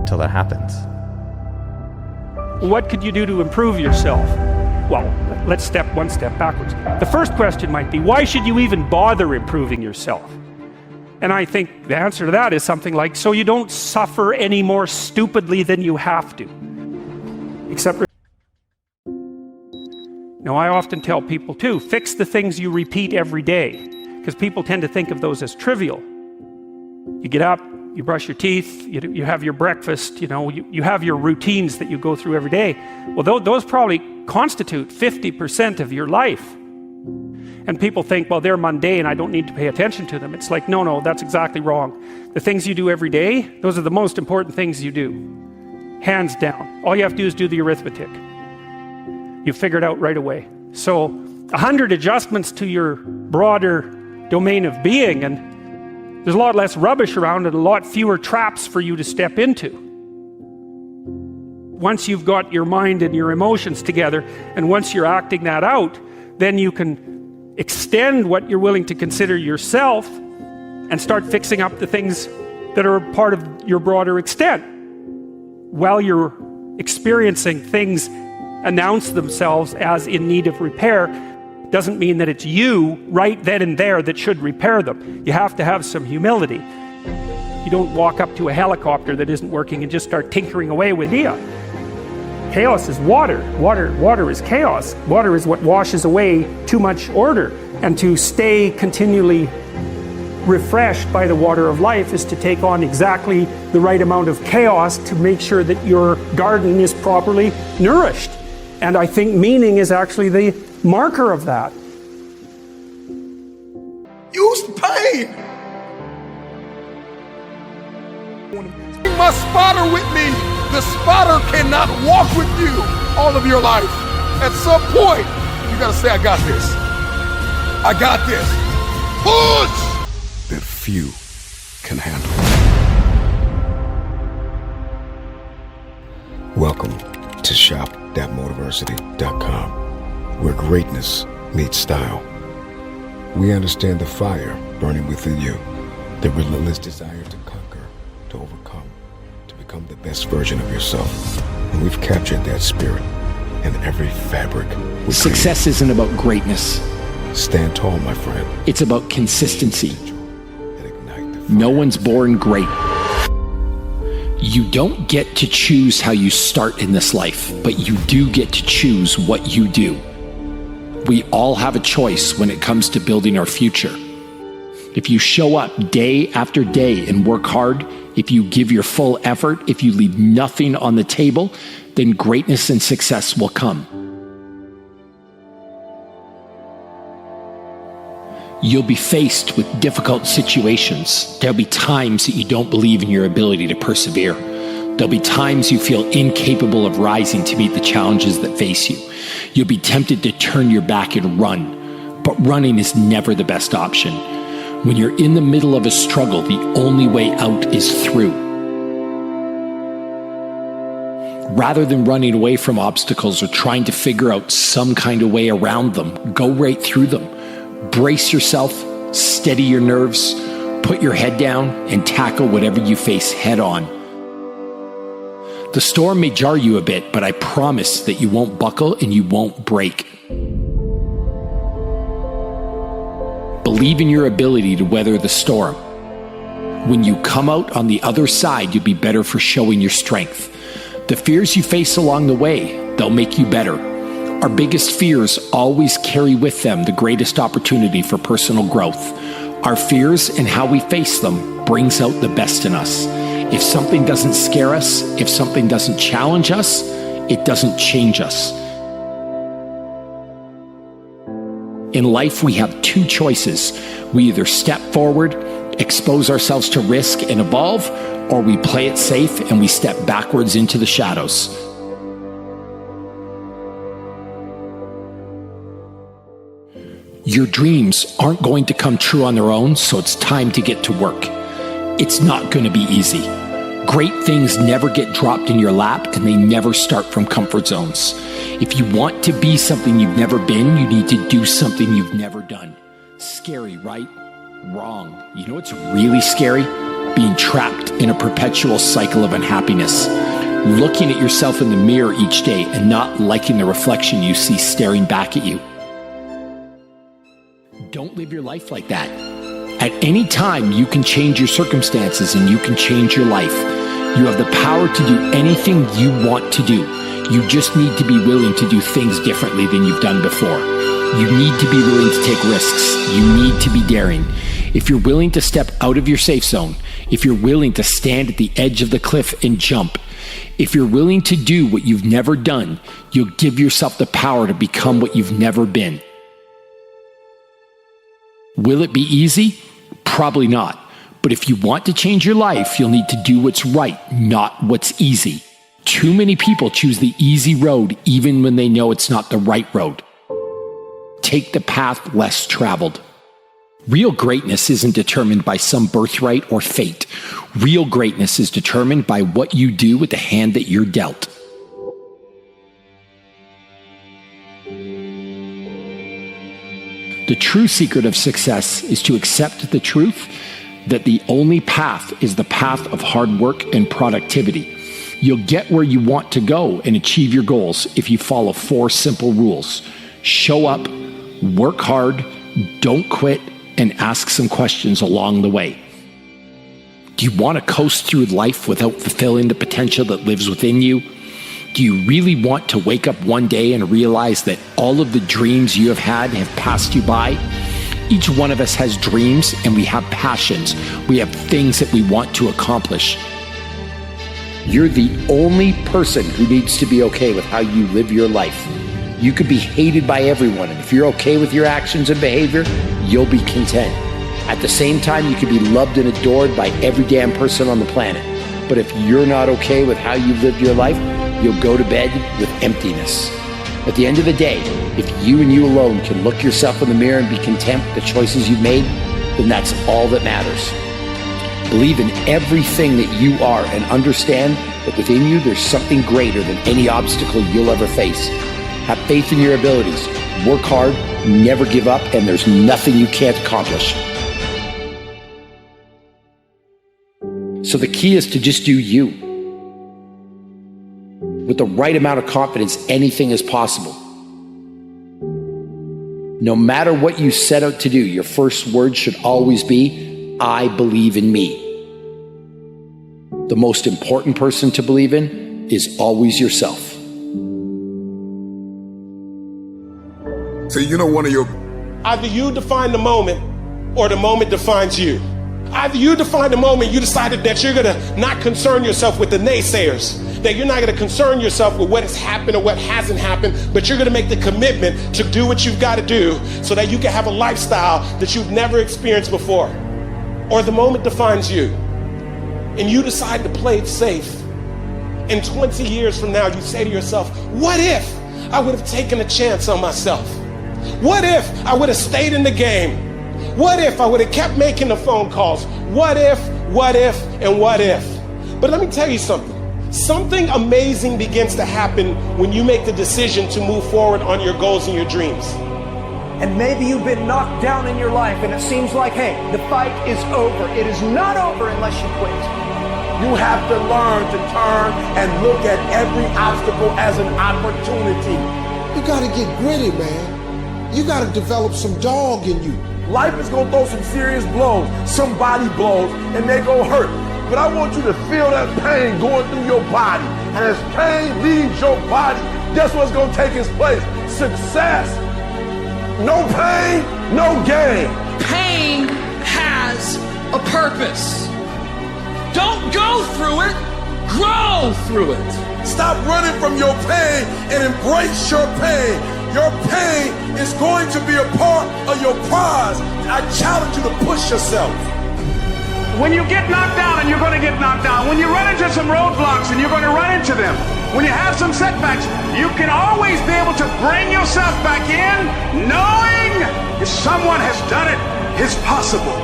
until that happens. What could you do to improve yourself? Well, let's step one step backwards. The first question might be, why should you even bother improving yourself? And I think the answer to that is something like, so you don't suffer any more stupidly than you have to. Except, now I often tell people too, fix the things you repeat every day, because people tend to think of those as trivial. You get up, you brush your teeth, you have your breakfast, you have your routines that you go through every day. Well, those probably constitute 50% of your life. And people think, well, they're mundane, I don't need to pay attention to them. It's like, no, that's exactly wrong. The things you do every day, those are the most important things you do. Hands down. All you have to do is do the arithmetic. You figure it out right away. So 100 adjustments to your broader domain of being, and there's a lot less rubbish around and a lot fewer traps for you to step into. Once you've got your mind and your emotions together, and once you're acting that out, then you can extend what you're willing to consider yourself and start fixing up the things that are part of your broader extent. While you're experiencing things announce themselves as in need of repair, doesn't mean that it's you right then and there that should repair them. You have to have some humility. You don't walk up to a helicopter that isn't working and just start tinkering away with it. Chaos is water. Water is chaos. Water is what washes away too much order. And to stay continually refreshed by the water of life is to take on exactly the right amount of chaos to make sure that your garden is properly nourished. And I think meaning is actually the marker of that. Use pain. Bring my spotter with me. The spotter cannot walk with you all of your life. At some point, you gotta say, I got this. I got this. Push! That few can handle. Welcome to shop.motiversity.com, where greatness meets style. We understand the fire burning within you, the relentless desire to conquer, to overcome, to become the best version of yourself. And we've captured that spirit in every fabric. Success isn't about greatness. Stand tall, my friend. It's about consistency. No one's born great. You don't get to choose how you start in this life, but you do get to choose what you do. We all have a choice when it comes to building our future. If you show up day after day and work hard, if you give your full effort, if you leave nothing on the table, then greatness and success will come. You'll be faced with difficult situations. There'll be times that you don't believe in your ability to persevere. There'll be times you feel incapable of rising to meet the challenges that face you. You'll be tempted to turn your back and run, but running is never the best option. When you're in the middle of a struggle, the only way out is through. Rather than running away from obstacles or trying to figure out some kind of way around them, go right through them. Brace yourself, steady your nerves, put your head down, and tackle whatever you face head on. The storm may jar you a bit, but I promise that you won't buckle and you won't break. Believe in your ability to weather the storm. When you come out on the other side, you'll be better for showing your strength. The fears you face along the way, they'll make you better. Our biggest fears always carry with them the greatest opportunity for personal growth. Our fears and how we face them brings out the best in us. If something doesn't scare us, if something doesn't challenge us, it doesn't change us. In life, we have two choices. We either step forward, expose ourselves to risk and evolve, or we play it safe and we step backwards into the shadows. Your dreams aren't going to come true on their own, so it's time to get to work. It's not going to be easy. Great things never get dropped in your lap, and they never start from comfort zones. If you want to be something you've never been, you need to do something you've never done. Scary, right? Wrong. You know what's really scary? being trapped in a perpetual cycle of unhappiness, looking at yourself in the mirror each day and not liking the reflection you see staring back at you. Don't live your life like that. At any time, you can change your circumstances and you can change your life. You have the power to do anything you want to do. You just need to be willing to do things differently than you've done before. You need to be willing to take risks. You need to be daring. If you're willing to step out of your safe zone, if you're willing to stand at the edge of the cliff and jump, if you're willing to do what you've never done, you'll give yourself the power to become what you've never been. Will it be easy? Probably not. But if you want to change your life, you'll need to do what's right, not what's easy. Too many people choose the easy road even when they know it's not the right road. Take the path less traveled. Real greatness isn't determined by some birthright or fate. Real greatness is determined by what you do with the hand that you're dealt. The true secret of success is to accept the truth that the only path is the path of hard work and productivity. You'll get where you want to go and achieve your goals if you follow 4 simple rules. Show up, work hard, don't quit, and ask some questions along the way. Do you want to coast through life without fulfilling the potential that lives within you? Do you really want to wake up one day and realize that all of the dreams you have had have passed you by? Each one of us has dreams and we have passions. We have things that we want to accomplish. You're the only person who needs to be okay with how you live your life. You could be hated by everyone, and if you're okay with your actions and behavior, you'll be content. At the same time, you could be loved and adored by every damn person on the planet. But if you're not okay with how you've lived your life, you'll go to bed with emptiness. At the end of the day, if you and you alone can look yourself in the mirror and be content with the choices you've made, then that's all that matters. Believe in everything that you are and understand that within you there's something greater than any obstacle you'll ever face. Have faith in your abilities, work hard, never give up, and there's nothing you can't accomplish. So the key is to just do you. With the right amount of confidence, anything is possible. No matter what you set out to do, your first word should always be, I believe in me. The most important person to believe in is always yourself. So one of your... Either you define the moment or the moment defines you. Either you define the moment, you decided that you're gonna not concern yourself with the naysayers, that you're not gonna concern yourself with what has happened or what hasn't happened, but you're gonna make the commitment to do what you've gotta do so that you can have a lifestyle that you've never experienced before. Or the moment defines you, and you decide to play it safe. And 20 years from now, you say to yourself, what if I would have taken a chance on myself? What if I would have stayed in the game? What if I would have kept making the phone calls? What if, and what if? But let me tell you something. Something amazing begins to happen when you make the decision to move forward on your goals and your dreams. And maybe you've been knocked down in your life and it seems like, hey, the fight is over. It is not over unless you quit. You have to learn to turn and look at every obstacle as an opportunity. You gotta get gritty, man. You gotta develop some dog in you. Life is gonna throw some serious blows, some body blows, and they gonna hurt. But I want you to feel that pain going through your body. And as pain leaves your body, guess what's gonna take its place? Success. No pain, no gain. Pain has a purpose. Don't go through it, grow through it. Stop running from your pain and embrace your pain. Your pain is going to be a part of your prize. I challenge you to push yourself. When you get knocked down, and you're going to get knocked down, when you run into some roadblocks, and you're going to run into them, when you have some setbacks, you can always be able to bring yourself back in, knowing if someone has done it, it's possible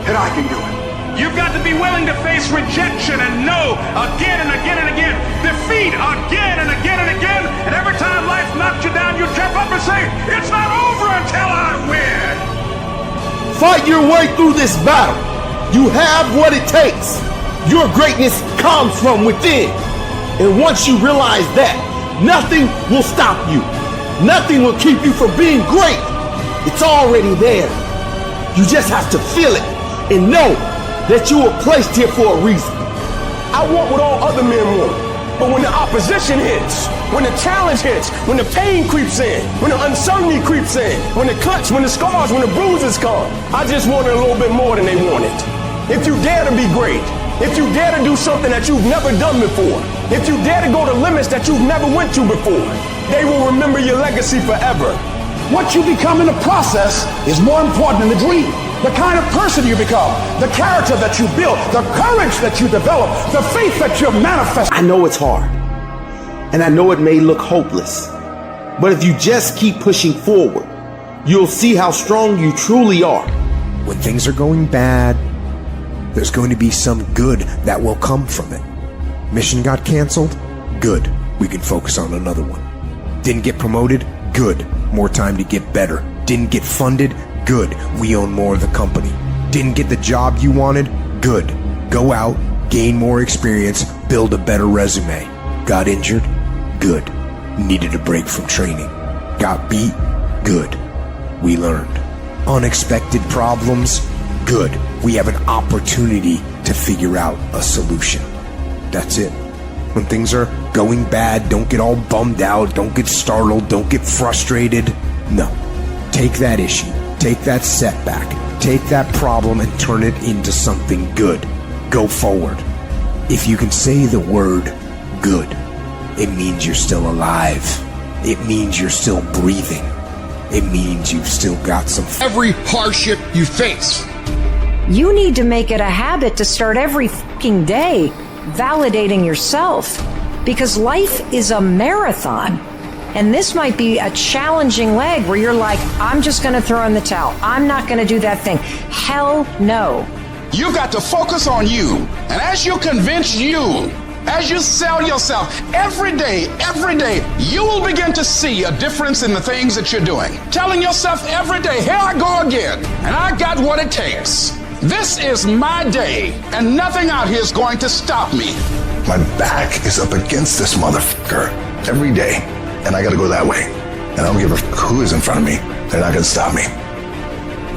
that I can do it. You've got to be willing to face rejection and no again and again and again, defeat again and again and again, and every time life knocks you down, you jump up and say, it's not over until I win. Fight your way through this battle. You have what it takes. Your greatness comes from within. And once you realize that, nothing will stop you. Nothing will keep you from being great. It's already there. You just have to feel it and know that you were placed here for a reason. I want what all other men want. But when the opposition hits, when the challenge hits, when the pain creeps in, when the uncertainty creeps in, when the cuts, when the scars, when the bruises come, I just wanted a little bit more than they wanted. If you dare to be great, if you dare to do something that you've never done before, if you dare to go to limits that you've never went to before, they will remember your legacy forever. What you become in the process is more important than the dream. The kind of person you become, the character that you build, the courage that you develop, the faith that you manifest. I know it's hard, and I know it may look hopeless, but if you just keep pushing forward, you'll see how strong you truly are. When things are going bad, there's going to be some good that will come from it. Mission got canceled? Good. We can focus on another one. Didn't get promoted? Good. More time to get better. Didn't get funded? Good. We own more of the company. Didn't get the job you wanted? Good. Go out, gain more experience, build a better resume. Got injured? Good. Needed a break from training. Got beat? Good. We learned. Unexpected problems? Good. We have an opportunity to figure out a solution. That's it. When things are going bad, don't get all bummed out, don't get startled, don't get frustrated. No. Take that issue, take that setback, take that problem and turn it into something good. Go forward. If you can say the word good, it means you're still alive. It means you're still breathing. It means you've still got some... Every hardship you face. You need to make it a habit to start every fucking day validating yourself, because life is a marathon. And this might be a challenging leg where you're like, I'm just going to throw in the towel. I'm not going to do that thing. Hell no. You've got to focus on you. And as you convince you, as you sell yourself every day, you will begin to see a difference in the things that you're doing. Telling yourself every day, here I go again, and I got what it takes. This is my day, and nothing out here is going to stop me. My back is up against this motherfucker every day, and I gotta go that way. And I don't give a who is in front of me. They're not gonna stop me.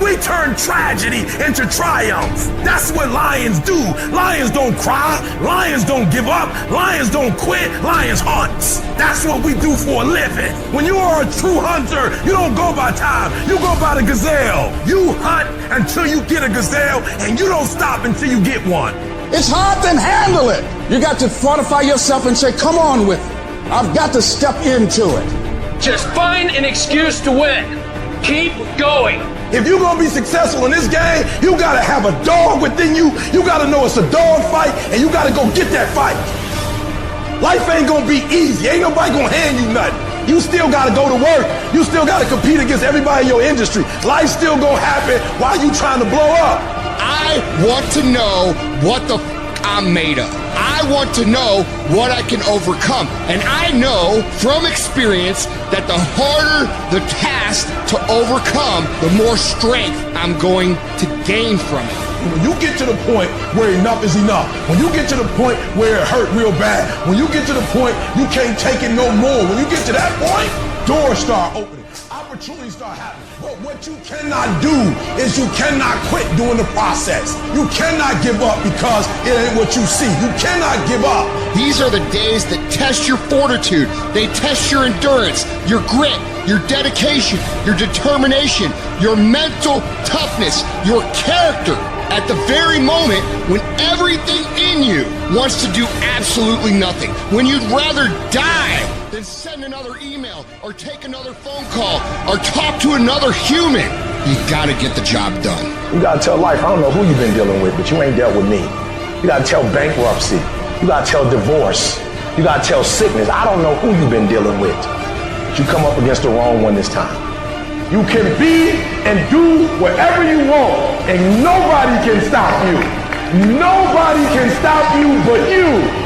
We turn tragedy into triumph. That's what lions do. Lions don't cry. Lions don't give up. Lions don't quit. Lions hunt. That's what we do for a living. When you are a true hunter, you don't go by time. You go by the gazelle. You hunt until you get a gazelle, and you don't stop until you get one. It's hard to handle it. You got to fortify yourself and say, come on with it. I've got to step into it. Just find an excuse to win. Keep going. If you're gonna be successful in this game, you gotta have a dog within you. You gotta know it's a dog fight, and you gotta go get that fight. Life ain't gonna be easy. Ain't nobody gonna hand you nothing. You still gotta go to work. You still gotta compete against everybody in your industry. Life's still gonna happen while you trying to blow up. I want to know what the I'm made of. I want to know what I can overcome. And I know from experience that the harder the task to overcome, the more strength I'm going to gain from it. When you get to the point where enough is enough, when you get to the point where it hurt real bad, when you get to the point you can't take it no more, when you get to that point, doors start opening, opportunities start happening. But what you cannot do is you cannot quit doing the process. You cannot give up because it ain't what you see. You cannot give up. These are the days that test your fortitude. They test your endurance, your grit, your dedication, your determination, your mental toughness, your character. At the very moment when everything in you wants to do absolutely nothing, when you'd rather die than send another email or take another phone call or talk to another human, you gotta get the job done. You gotta tell life, I don't know who you've been dealing with, but you ain't dealt with me. You gotta tell bankruptcy. You gotta tell divorce. You gotta tell sickness. I don't know who you've been dealing with, but you come up against the wrong one this time. You can be and do whatever you want, and nobody can stop you. Nobody can stop you but you.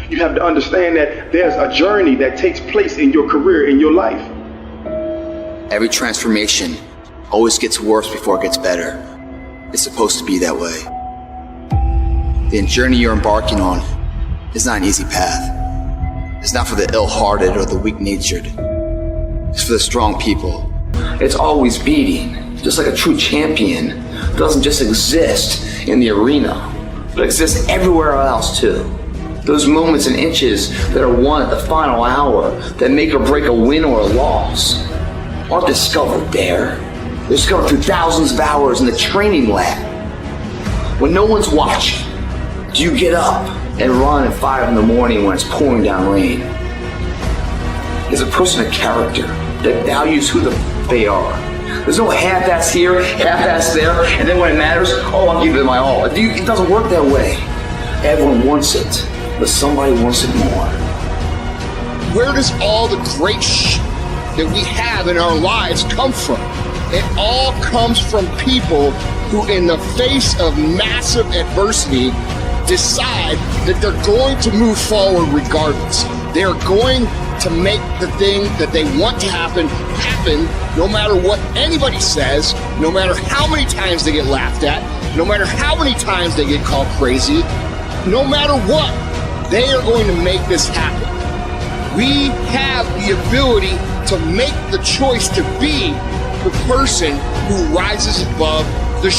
You have to understand that there's a journey that takes place in your career, in your life. Every transformation always gets worse before it gets better. It's supposed to be that way. The journey you're embarking on is not an easy path. It's not for the ill-hearted or the weak-natured. It's for the strong people. It's always beating, just like a true champion doesn't just exist in the arena, but exists everywhere else too. Those moments and inches that are won at the final hour that make or break a win or a loss aren't discovered there. They're discovered through thousands of hours in the training lab. When no one's watching, do you get up and run at 5 in the morning when it's pouring down rain? Is a person a character that values who they are? There's no half-ass here, half-ass there, and then when it matters, oh, I'll give it my all. It doesn't work that way. Everyone wants it, but somebody wants it more. Where does all the great that we have in our lives come from? It all comes from people who, in the face of massive adversity, decide that they're going to move forward regardless. They're going to make the thing that they want to happen no matter what anybody says, no matter how many times they get laughed at, no matter how many times they get called crazy, no matter what, they are going to make this happen. We have the ability to make the choice to be the person who rises above the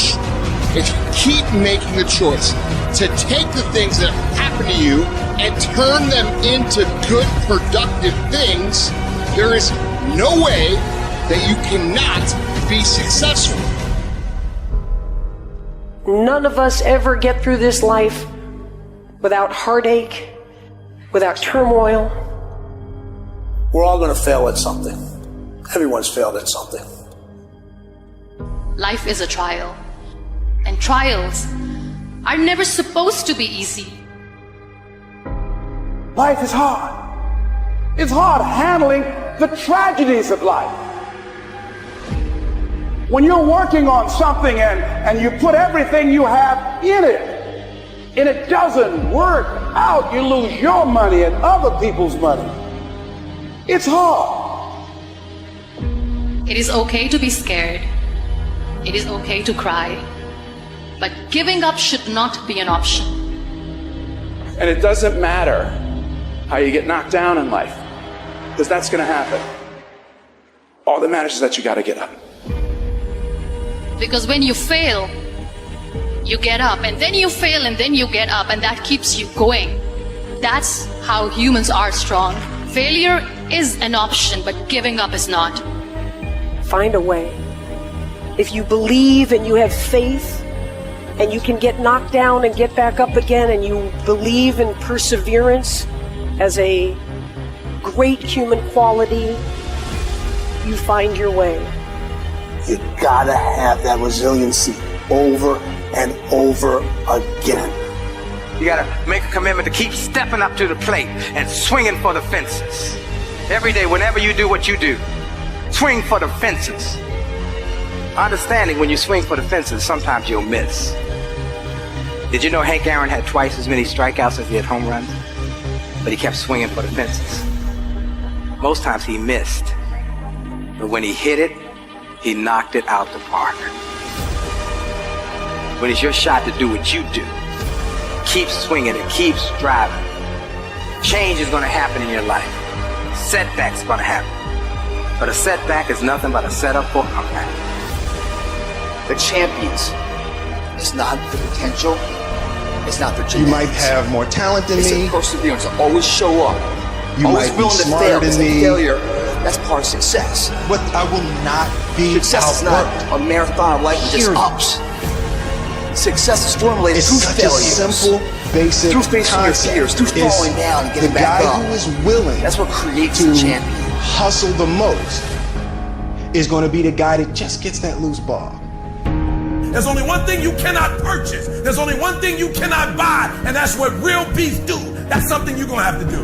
if you keep making the choice to take the things that happen to you and turn them into good, productive things, there is no way that you cannot be successful. None of us ever get through this life without heartache, without turmoil. We're all going to fail at something. Everyone's failed at something. Life is a trial, and trials are never supposed to be easy. Life is hard. It's hard handling the tragedies of life. When you're working on something and you put everything you have in it, and it doesn't work out, you lose your money and other people's money. It's hard. It is okay to be scared. It is okay to cry. But giving up should not be an option. And it doesn't matter how you get knocked down in life, because that's going to happen. All that matters is that you got to get up. Because when you fail, you get up, and then you fail, and then you get up, and that keeps you going. That's how humans are strong. Failure is an option, but giving up is not. Find a way. If you believe and you have faith, and you can get knocked down and get back up again, and you believe in perseverance as a great human quality, you find your way. You gotta have that resiliency over and over again. You gotta make a commitment to keep stepping up to the plate and swinging for the fences. Every day, whenever you do what you do, swing for the fences. Understanding when you swing for the fences, sometimes you'll miss. Did you know Hank Aaron had twice as many strikeouts as he had home runs? But he kept swinging for the fences. Most times he missed. But when he hit it, he knocked it out the park. When it's your shot to do what you do, keep swinging and keep striving. Change is going to happen in your life. Setbacks are going to happen. But a setback is nothing but a setup for a comeback. The champions. It's not the potential. It's not the genetics. You might have more talent than me. It's a perseverance to always show up. You always might be willing to smarter fail. than me. Failure, that's part of success. But I will not be Success is not a marathon of life with just ups. Success is formulated through failures. A simple, basic through facing your fears, through falling down and getting back up. The guy who is willing that's what creates to the champion. Hustle the most is going to be the guy that just gets that loose ball. There's only one thing you cannot purchase. There's only one thing you cannot buy, and that's what real peace do. That's something you're gonna have to do.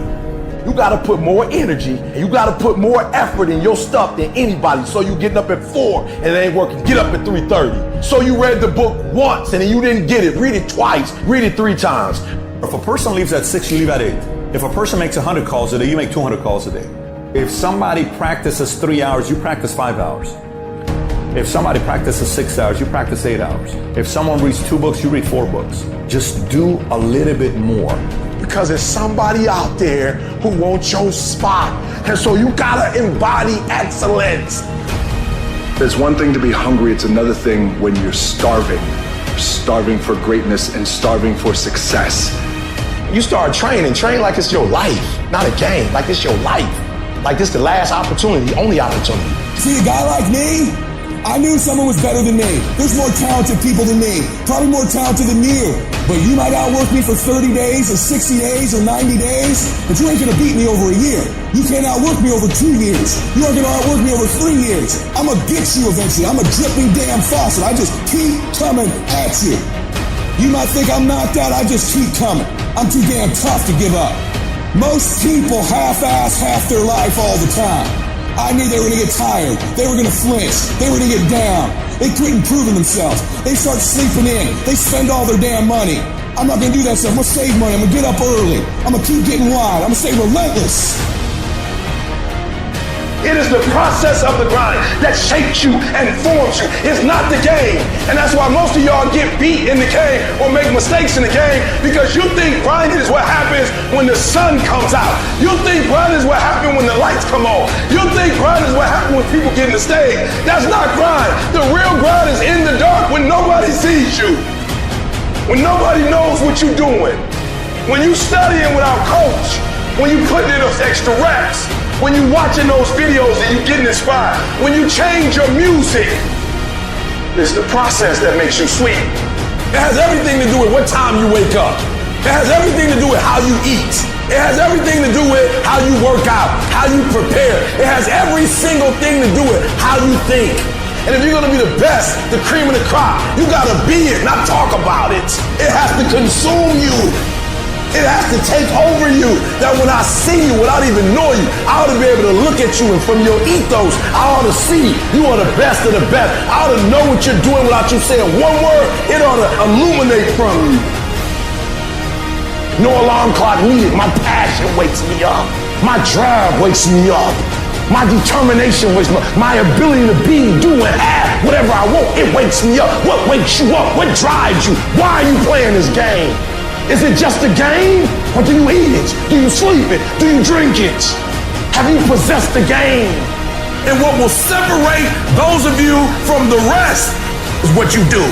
You gotta put more energy and you gotta put more effort in your stuff than anybody. So you getting up at 4 and it ain't working, get up at 3:30. So you read the book once and then you didn't get it, read it twice, read it 3 times. If a person leaves at 6, you leave at 8. If a person makes 100 calls a day, you make 200 calls a day. If somebody practices 3 hours, you practice 5 hours. If somebody practices 6 hours, you practice 8 hours. If someone reads 2 books, you read 4 books. Just do a little bit more. Because there's somebody out there who wants your spot. And so you gotta embody excellence. There's one thing to be hungry, it's another thing when you're starving. You're starving for greatness and starving for success. You start training, train like it's your life, not a game, like it's your life. Like this the last opportunity, the only opportunity. See, a guy like me, I knew someone was better than me. There's more talented people than me, probably more talented than you. But you might outwork me for 30 days or 60 days or 90 days, but you ain't gonna beat me over a year. You can't outwork me over 2 years. You aren't gonna outwork me over 3 years. I'm gonna get you eventually. I'm a dripping damn faucet. I just keep coming at you. You might think I'm knocked out, I just keep coming. I'm too damn tough to give up. Most people half-ass half their life all the time. I knew they were gonna get tired. They were gonna flinch. They were gonna get down. They quit improving themselves. They start sleeping in. They spend all their damn money. I'm not gonna do that stuff. I'm gonna save money. I'm gonna get up early. I'm gonna keep getting wide. I'm gonna stay relentless. It is the process of the grind that shapes you and forms you. It's not the game. And that's why most of y'all get beat in the game or make mistakes in the game, because you think grinding is what happens when the sun comes out. You think grinding is what happens when the lights come on. You think grinding is what happens when people get in the stage. That's not grind. The real grind is in the dark when nobody sees you. When nobody knows what you're doing. When you studying without coach. When you putting in those extra reps. When you watching those videos and you getting inspired. When you change your music. It's the process that makes you sweet. It has everything to do with what time you wake up. It has everything to do with how you eat. It has everything to do with how you work out, how you prepare. It has every single thing to do with how you think. And if you're gonna be the best, the cream of the crop, you gotta be it, not talk about it. It has to consume you. It has to take over you, that when I see you, without even knowing you, I ought to be able to look at you, and from your ethos, I ought to see you are the best of the best. I ought to know what you're doing without you saying one word. It ought to illuminate from you. No alarm clock needed. My passion wakes me up. My drive wakes me up. My determination wakes me up. My ability to be, do, and have whatever I want, it wakes me up. What wakes you up? What drives you? Why are you playing this game? Is it just a game? Or do you eat it? Do you sleep it? Do you drink it? Have you possessed the game? And what will separate those of you from the rest is what you do.